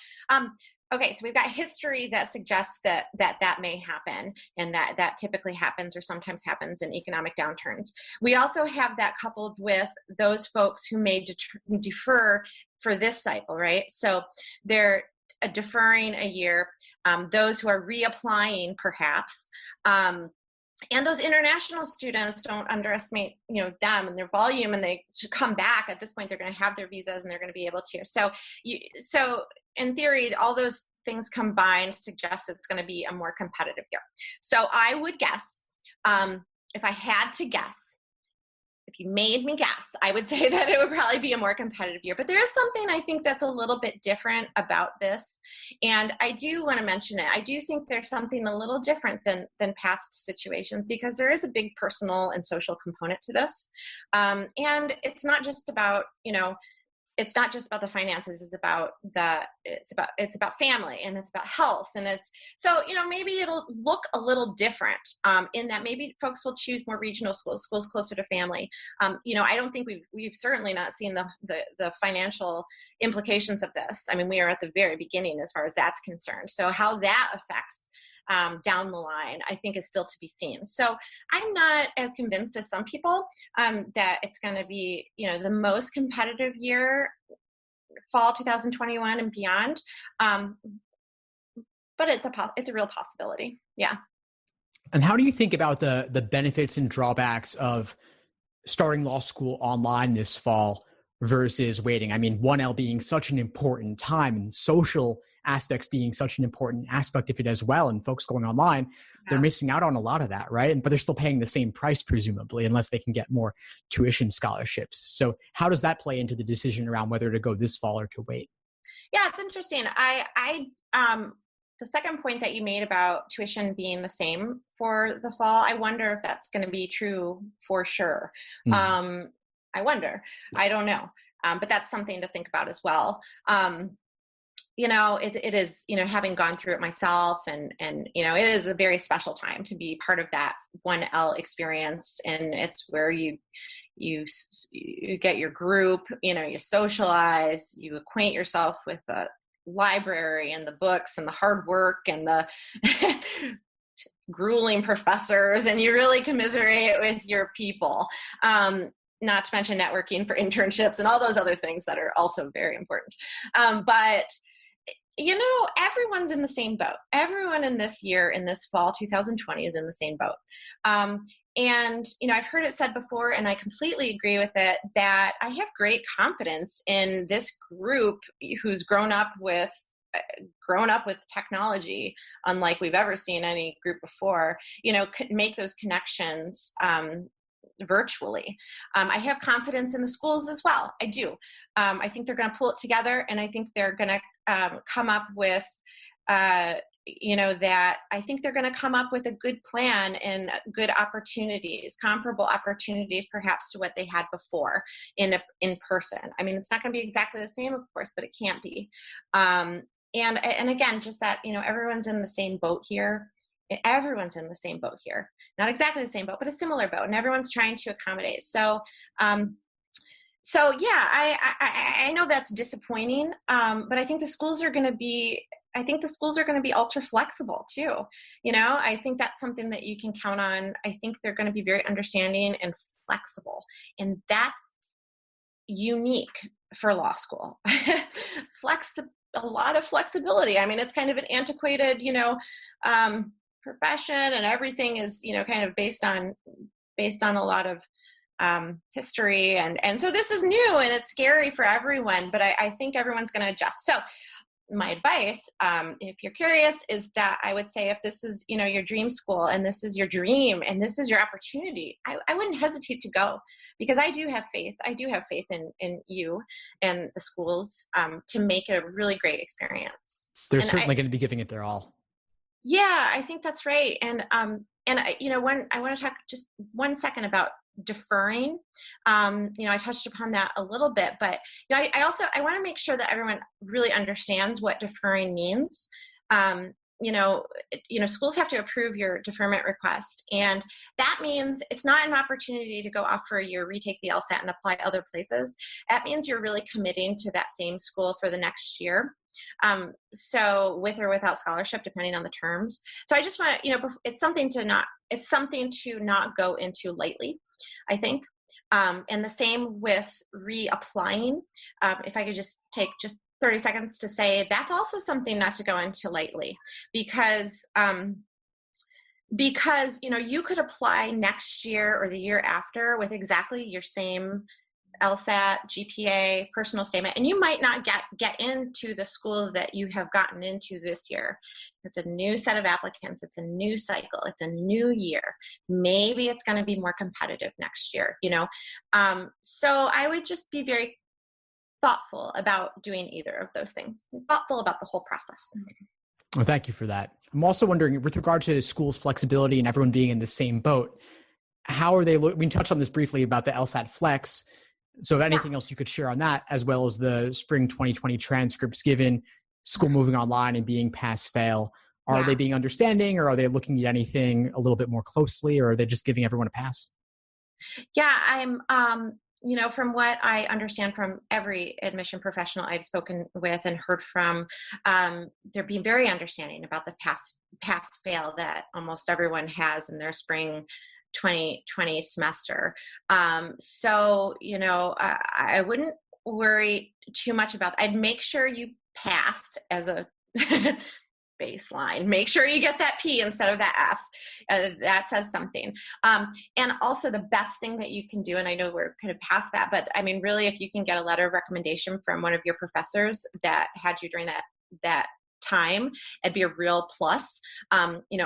okay, so we've got history that suggests that may happen, and that typically happens or sometimes happens in economic downturns. We also have that coupled with those folks who may defer for this cycle, right? So they're deferring a year, those who are reapplying perhaps, and those international students, don't underestimate, them and their volume, and they should come back. At this point, they're going to have their visas and they're going to be able to. So in theory, all those things combined suggest it's going to be a more competitive year. So I would guess, if I had to guess, if you made me guess, I would say that it would probably be a more competitive year. But there is something I think that's a little bit different about this. And I do want to mention it. I do think there's something a little different than past situations, because there is a big personal and social component to this. And it's not just about, it's not just about the finances. It's about family, and it's about health. And maybe it'll look a little different in that maybe folks will choose more regional schools closer to family. I don't think we've certainly not seen the financial implications of this. I mean, we are at the very beginning as far as that's concerned. So how that affects down the line, I think, is still to be seen. So I'm not as convinced as some people that it's going to be, the most competitive year, fall 2021 and beyond. But it's a real possibility. Yeah. And how do you think about the benefits and drawbacks of starting law school online this fall versus waiting? I mean, 1L being such an important time, and social aspects being such an important aspect of it as well, and folks going online, they're missing out on a lot of that, right? But they're still paying the same price, presumably, unless they can get more tuition scholarships. So how does that play into the decision around whether to go this fall or to wait? Yeah, it's interesting. The second point that you made about tuition being the same for the fall, I wonder if that's going to be true for sure. Mm-hmm. I wonder. I don't know. But that's something to think about as well. It is, having gone through it myself, and it is a very special time to be part of that 1L experience. And it's where you get your group, you socialize, you acquaint yourself with the library and the books and the hard work and the grueling professors, and you really commiserate with your people. Not to mention networking for internships and all those other things that are also very important. But everyone's in the same boat. Everyone in this year, in this fall 2020, is in the same boat. And I've heard it said before, and I completely agree with it, that I have great confidence in this group who's grown up with technology, unlike we've ever seen any group before, could make those connections virtually. I have confidence in the schools as well. I do. I think they're going to pull it together, and I think they're going to come up with, I think they're going to come up with a good plan and good opportunities, comparable opportunities perhaps to what they had before in person. I mean, it's not going to be exactly the same, of course, but it can't be. And again, just that, everyone's in the same boat here. Everyone's in the same boat here. Not exactly the same boat, but a similar boat, and everyone's trying to accommodate. So So yeah, I know that's disappointing, but I think the schools are going to be ultra flexible too. I think that's something that you can count on. I think they're going to be very understanding and flexible, and that's unique for law school. A lot of flexibility. I mean, it's kind of an antiquated, profession, and everything is, kind of based on a lot of history, and so this is new and it's scary for everyone, but I think everyone's going to adjust. So my advice, if you're curious, is that I would say if this is, your dream school and this is your dream and this is your opportunity, I wouldn't hesitate to go, because I do have faith. I do have faith in you and the schools to make it a really great experience. They're certainly going to be giving it their all. Yeah, I think that's right. And I want to talk just 1 second about deferring. I touched upon that a little bit, but I want to make sure that everyone really understands what deferring means. Schools have to approve your deferment request, and that means it's not an opportunity to go off for a year, retake the LSAT, and apply other places. That means you're really committing to that same school for the next year. So with or without scholarship, depending on the terms. So I just want to, it's something to not go into lightly, I think. And the same with reapplying. If I could just take 30 seconds to say that's also something not to go into lightly, because you could apply next year or the year after with exactly your same LSAT, GPA, personal statement, and you might not get into the school that you have gotten into this year. It's a new set of applicants. It's a new cycle. It's a new year. Maybe it's going to be more competitive next year, So I would just be very thoughtful about doing either of those things, thoughtful about the whole process. Well, thank you for that. I'm also wondering, with regard to schools' flexibility and everyone being in the same boat, how are they we touched on this briefly about the LSAT-Flex. So if anything else you could share on that, as well as the spring 2020 transcripts, given school moving online and being pass-fail, are they being understanding, or are they looking at anything a little bit more closely, or are they just giving everyone a pass? Yeah, I'm, from what I understand from every admission professional I've spoken with and heard from, they're being very understanding about the pass-fail that almost everyone has in their spring 2020 semester. So, I wouldn't worry too much about that. I'd make sure you passed as a baseline. Make sure you get that P instead of that F. That says something. And also the best thing that you can do, and I know we're kind of past that, but I mean, really, if you can get a letter of recommendation from one of your professors that had you during that time, it'd be a real plus,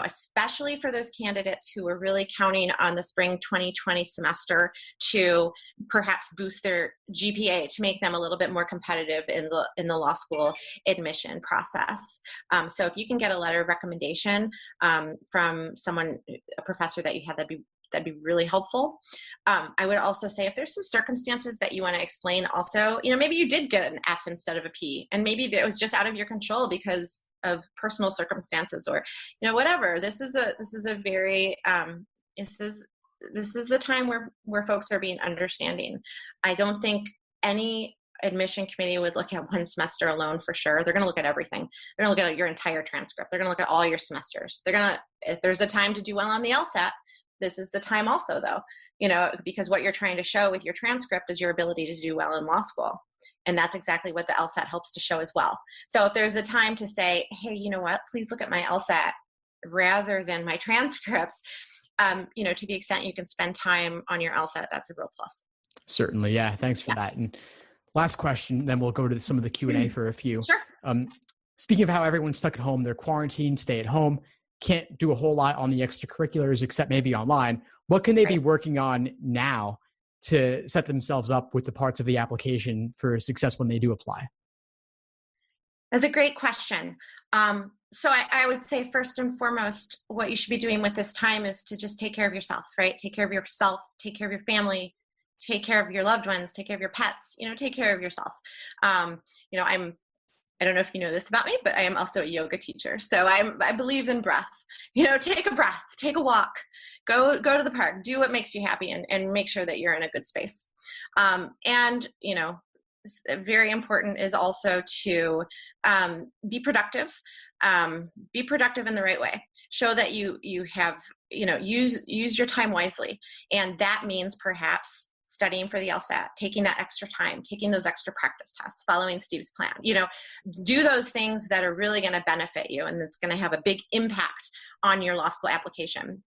especially for those candidates who are really counting on the spring 2020 semester to perhaps boost their GPA to make them a little bit more competitive in the law school admission process. So if you can get a letter of recommendation from a professor that you had, that'd be really helpful. I would also say if there's some circumstances that you want to explain also, maybe you did get an F instead of a P, and maybe it was just out of your control because of personal circumstances, or, whatever. This is a very, this is the time where folks are being understanding. I don't think any admission committee would look at one semester alone for sure. They're going to look at everything. They're going to look at your entire transcript. They're going to look at all your semesters. If there's a time to do well on the LSAT, this is the time also, though, because what you're trying to show with your transcript is your ability to do well in law school. And that's exactly what the LSAT helps to show as well. So if there's a time to say, hey, you know what, please look at my LSAT rather than my transcripts, to the extent you can spend time on your LSAT, that's a real plus. Certainly. Yeah. Thanks for that. And last question, then we'll go to some of the Q&A for a few. Sure. Speaking of how everyone's stuck at home, they're quarantined, stay at home, can't do a whole lot on the extracurriculars except maybe online. What can they be working on now to set themselves up with the parts of the application for success when they do apply? That's a great question. So I would say first and foremost, what you should be doing with this time is to just take care of yourself, right? Take care of yourself, take care of your family, take care of your loved ones, take care of your pets, take care of yourself. I'm I don't know if you know this about me, but I am also a yoga teacher. So I believe in breath. You know, take a breath, take a walk, go to the park, do what makes you happy, and make sure that you're in a good space. And, you know, very important is also to be productive. Be productive in the right way. Show that you have, you know, use your time wisely. And that means perhaps studying for the LSAT, taking that extra time, taking those extra practice tests, following Steve's plan. You know, do those things that are really going to benefit you, and it's going to have a big impact on your law school application.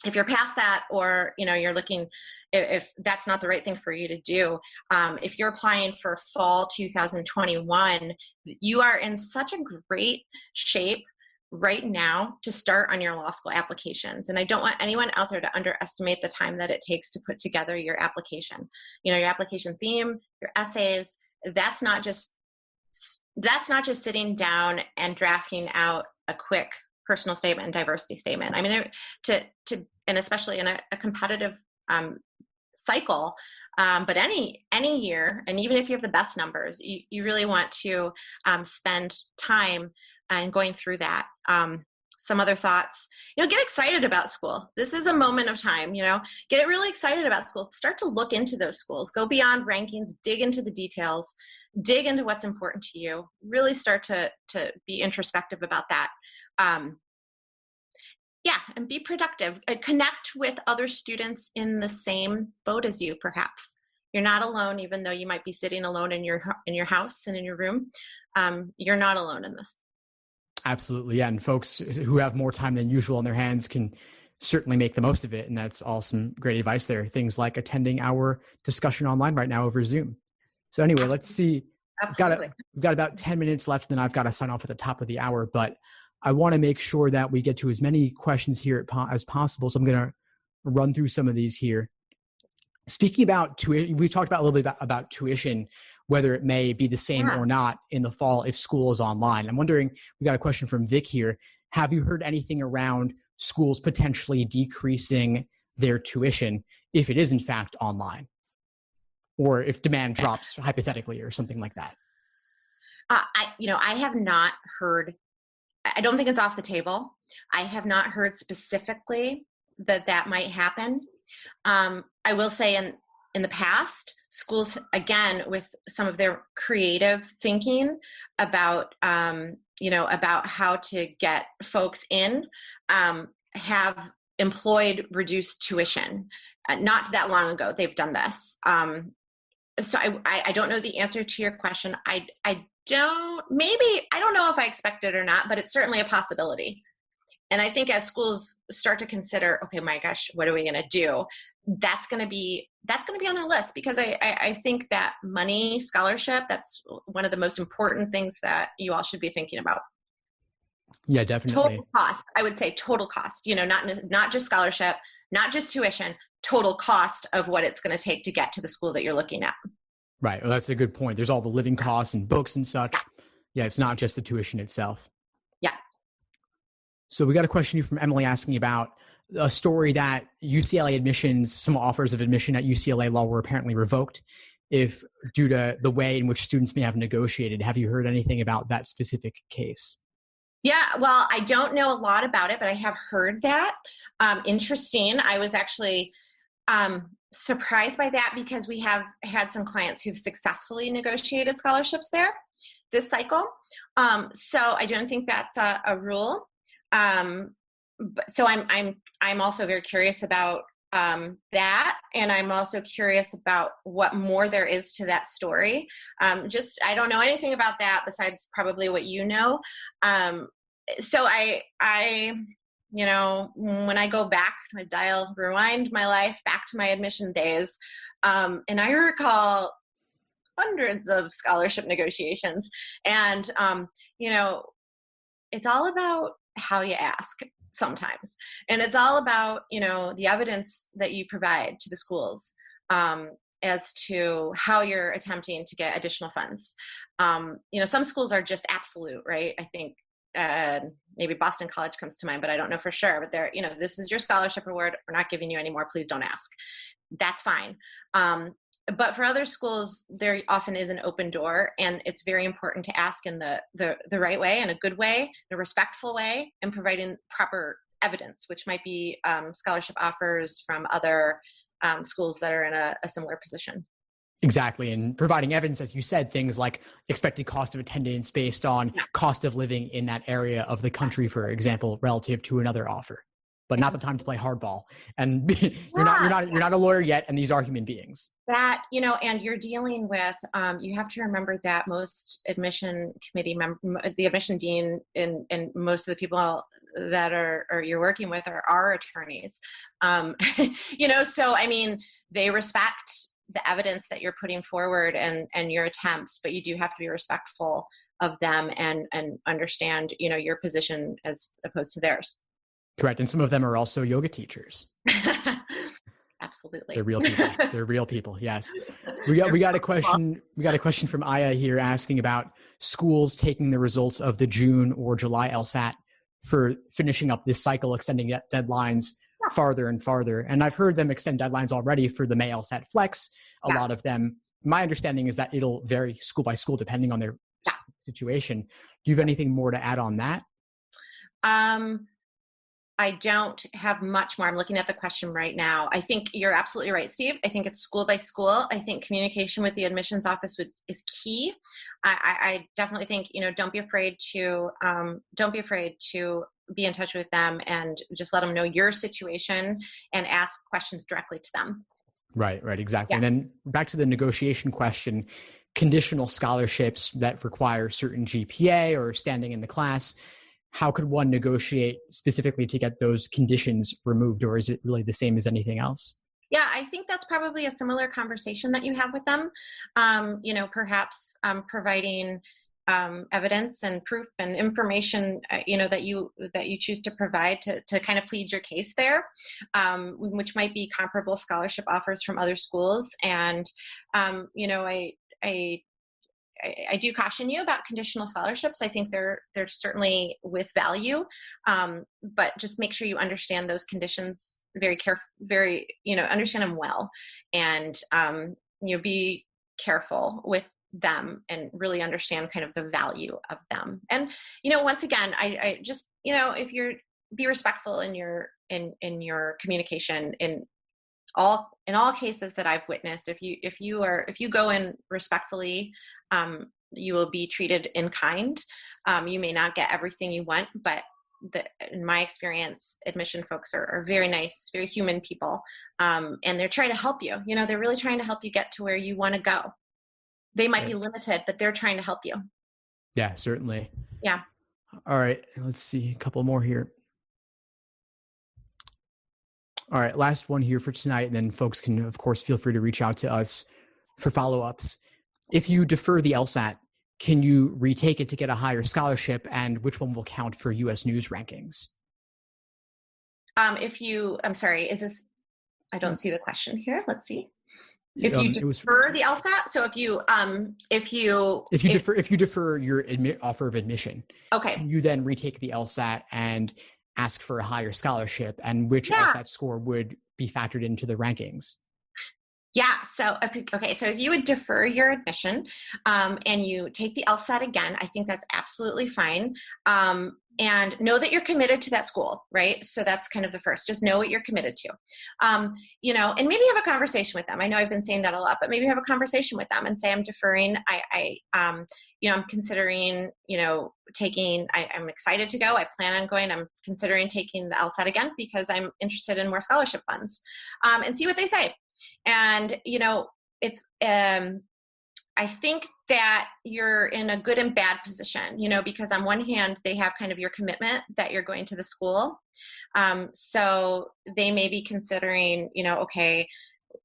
If you're past that, or, you know, you're looking, if that's not the right thing for you to do, if you're applying for fall 2021, you are in such a great shape right now to start on your law school applications. And I don't want anyone out there to underestimate the time that it takes to put together your application. You know, your application theme, your essays, that's not just sitting down and drafting out a quick personal statement and diversity statement. I mean, and especially in a competitive cycle, but any year, and even if you have the best numbers, you really want to spend time and going through that. Some other thoughts, you know, get excited about school. This is a moment of time, you know, get really excited about school. Start to look into those schools, go beyond rankings, dig into the details, dig into what's important to you, really start to be introspective about that. And be productive. Connect with other students in the same boat as you, perhaps. You're not alone, even though you might be sitting alone in your house and in your room. You're not alone in this. Absolutely. Yeah. And folks who have more time than usual on their hands can certainly make the most of it. And that's all some great advice there. Things like attending our discussion online right now over Zoom. So anyway, let's see. Absolutely. We've got about 10 minutes left, and then I've got to sign off at the top of the hour, but I want to make sure that we get to as many questions here as possible. So I'm going to run through some of these here. Speaking about tuition, we talked about a little bit about tuition, whether it may be the same or not in the fall if school is online. I'm wondering, we got a question from Vic here. Have you heard anything around schools potentially decreasing their tuition if it is in fact online? Or if demand drops hypothetically or something like that? I have not heard, I don't think it's off the table. I have not heard specifically that might happen. I will say in the past, schools, again, with some of their creative thinking about, about how to get folks in, have employed reduced tuition. Not that long ago, they've done this. So I don't know the answer to your question. I don't know if I expect it or not, but it's certainly a possibility. And I think as schools start to consider, okay, my gosh, what are we going to do? That's going to be on their list, because I think that money, scholarship, that's one of the most important things that you all should be thinking about. Yeah, definitely. Total cost. I would say total cost, not just scholarship, not just tuition, total cost of what it's going to take to get to the school that you're looking at. Right. Well, that's a good point. There's all the living costs and books and such. Yeah, it's not just the tuition itself. Yeah. So we got a question here from Emily asking about a story that UCLA admissions, some offers of admission at UCLA law were apparently revoked due to the way in which students may have negotiated. Have you heard anything about that specific case? Yeah, well, I don't know a lot about it, but I have heard that. Interesting. I was actually surprised by that, because we have had some clients who've successfully negotiated scholarships there this cycle. So I don't think that's a rule. So I'm also very curious about that, and I'm also curious about what more there is to that story. I don't know anything about that besides probably what you know. So I when I go back, I rewind my life back to my admission days, and I recall hundreds of scholarship negotiations, and it's all about how you ask sometimes, and it's all about the evidence that you provide to the schools as to how you're attempting to get additional funds. Some schools are just absolute, right? I think maybe Boston College comes to mind, but I don't know for sure. But they're, this is your scholarship award. We're not giving you any more. Please don't ask. That's fine. but for other schools, there often is an open door, and it's very important to ask in the right way, in a good way, in a respectful way, and providing proper evidence, which might be scholarship offers from other schools that are in a similar position. Exactly. And providing evidence, as you said, things like expected cost of attendance based on cost of living in that area of the country, for example, relative to another offer. But not the time to play hardball. And you're not a lawyer yet, and these are human beings. That, and you're dealing with, you have to remember that most admission committee the admission dean and most of the people that you're working with are attorneys. So I mean, they respect the evidence that you're putting forward and your attempts, but you do have to be respectful of them and understand, your position as opposed to theirs. Correct. And some of them are also yoga teachers. Absolutely. They're real people. They're real people. Yes. We got a question. We got a question from Aya here asking about schools taking the results of the June or July LSAT for finishing up this cycle, extending deadlines farther and farther. And I've heard them extend deadlines already for the May LSAT-Flex. A lot of them, my understanding is that it'll vary school by school depending on their situation. Do you have anything more to add on that? I don't have much more. I'm looking at the question right now. I think you're absolutely right, Steve. I think it's school by school. I think communication with the admissions office is key. I definitely think, don't be afraid to be in touch with them and just let them know your situation and ask questions directly to them. Right, exactly. Yeah. And then back to the negotiation question, conditional scholarships that require certain GPA or standing in the class, how could one negotiate specifically to get those conditions removed, or is it really the same as anything else? Yeah, I think that's probably a similar conversation that you have with them. Perhaps providing evidence and proof and information, that you choose to provide to kind of plead your case there, which might be comparable scholarship offers from other schools. And, I do caution you about conditional scholarships. I think they're certainly with value, but just make sure you understand those conditions understand them well, and be careful with them and really understand kind of the value of them. And once again, I just if you're be respectful in your communication in all cases that I've witnessed. If you go in respectfully, you will be treated in kind. You may not get everything you want, but in my experience, admission folks are very nice, very human people, and they're trying to help you. They're really trying to help you get to where you want to go. They might be limited, but they're trying to help you. Yeah, certainly. Yeah. All right, let's see a couple more here. All right, last one here for tonight, and then folks can, of course, feel free to reach out to us for follow-ups. If you defer the LSAT, can you retake it to get a higher scholarship, and which one will count for U.S. News rankings? I'm sorry, is this, I don't see the question here. Let's see. If you defer the LSAT, so if you defer your offer of admission, okay, you then retake the LSAT and ask for a higher scholarship, and which LSAT score would be factored into the rankings? Yeah. So if you would defer your admission and you take the LSAT again, I think that's absolutely fine. And know that you're committed to that school, right? So that's kind of the first. Just know what you're committed to, and maybe have a conversation with them. I know I've been saying that a lot, but maybe have a conversation with them and say, I'm deferring. I'm considering, taking. I'm excited to go. I plan on going. I'm considering taking the LSAT again because I'm interested in more scholarship funds, and see what they say. And it's. I think that you're in a good and bad position, because on one hand, they have kind of your commitment that you're going to the school. So they may be considering, okay,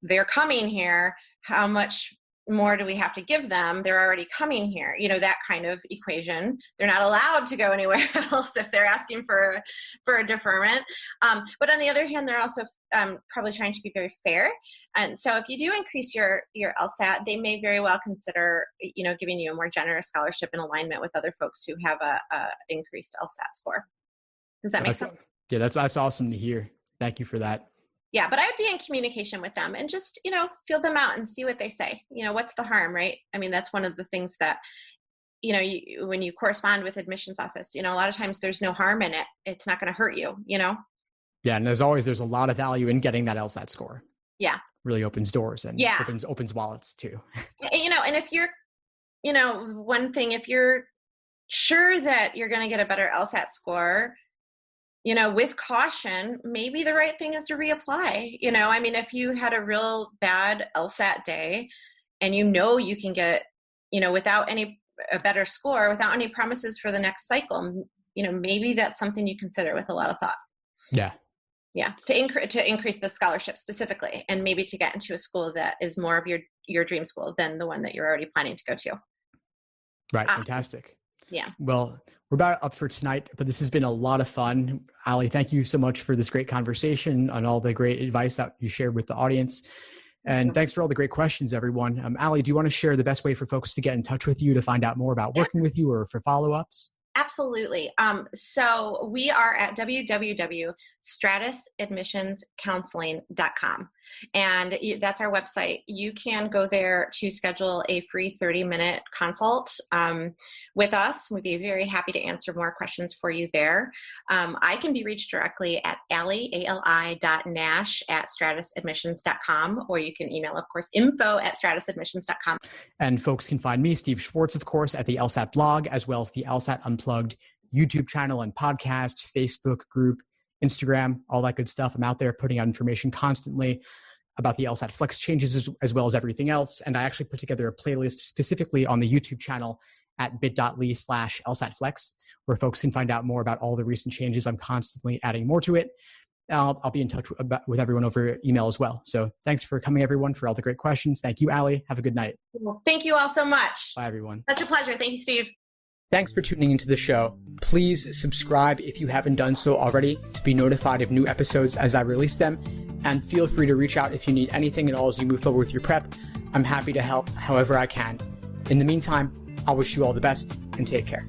they're coming here. How much more do we have to give them? They're already coming here, that kind of equation. They're not allowed to go anywhere else if they're asking for a deferment. But on the other hand, they're also probably trying to be very fair. And so if you do increase your LSAT, they may very well consider, giving you a more generous scholarship in alignment with other folks who have a increased LSAT score. Does that make sense? Yeah, that's awesome to hear. Thank you for that. Yeah, but I would be in communication with them and just, feel them out and see what they say. What's the harm, right? I mean, that's one of the things that, when you correspond with admissions office, a lot of times there's no harm in it. It's not going to hurt you, Yeah. And as always, there's a lot of value in getting that LSAT score. Yeah. Really opens doors and opens wallets too. And if you're, one thing, if you're sure that you're going to get a better LSAT score, with caution, maybe the right thing is to reapply. I mean, if you had a real bad LSAT day and you can get, without a better score, without any promises for the next cycle, maybe that's something you consider with a lot of thought. Yeah. Yeah. To increase the scholarship specifically, and maybe to get into a school that is more of your dream school than the one that you're already planning to go to. Right. Fantastic. Yeah. Well, we're about up for tonight, but this has been a lot of fun. Ali, thank you so much for this great conversation and all the great advice that you shared with the audience. And thanks for all the great questions, everyone. Ali, do you want to share the best way for folks to get in touch with you to find out more about working with you or for follow-ups? Absolutely. So we are at www.stratusadmissionscounseling.com. And that's our website. You can go there to schedule a free 30-minute consult with us. We'd be very happy to answer more questions for you there. I can be reached directly at ali.nash@stratusadmissions.com, or you can email, of course, info@stratusadmissions.com. And folks can find me, Steve Schwartz, of course, at the LSAT blog, as well as the LSAT Unplugged YouTube channel and podcast, Facebook group, Instagram, all that good stuff. I'm out there putting out information constantly about the LSAT-Flex changes as well as everything else. And I actually put together a playlist specifically on the YouTube channel at bit.ly/LSAT-Flex, where folks can find out more about all the recent changes. I'm constantly adding more to it. I'll be in touch with everyone over email as well. So thanks for coming, everyone, for all the great questions. Thank you, Ali. Have a good night. Thank you all so much. Bye, everyone. Such a pleasure. Thank you, Steve. Thanks for tuning into the show. Please subscribe if you haven't done so already to be notified of new episodes as I release them. And feel free to reach out if you need anything at all as you move forward with your prep. I'm happy to help however I can. In the meantime, I'll wish you all the best and take care.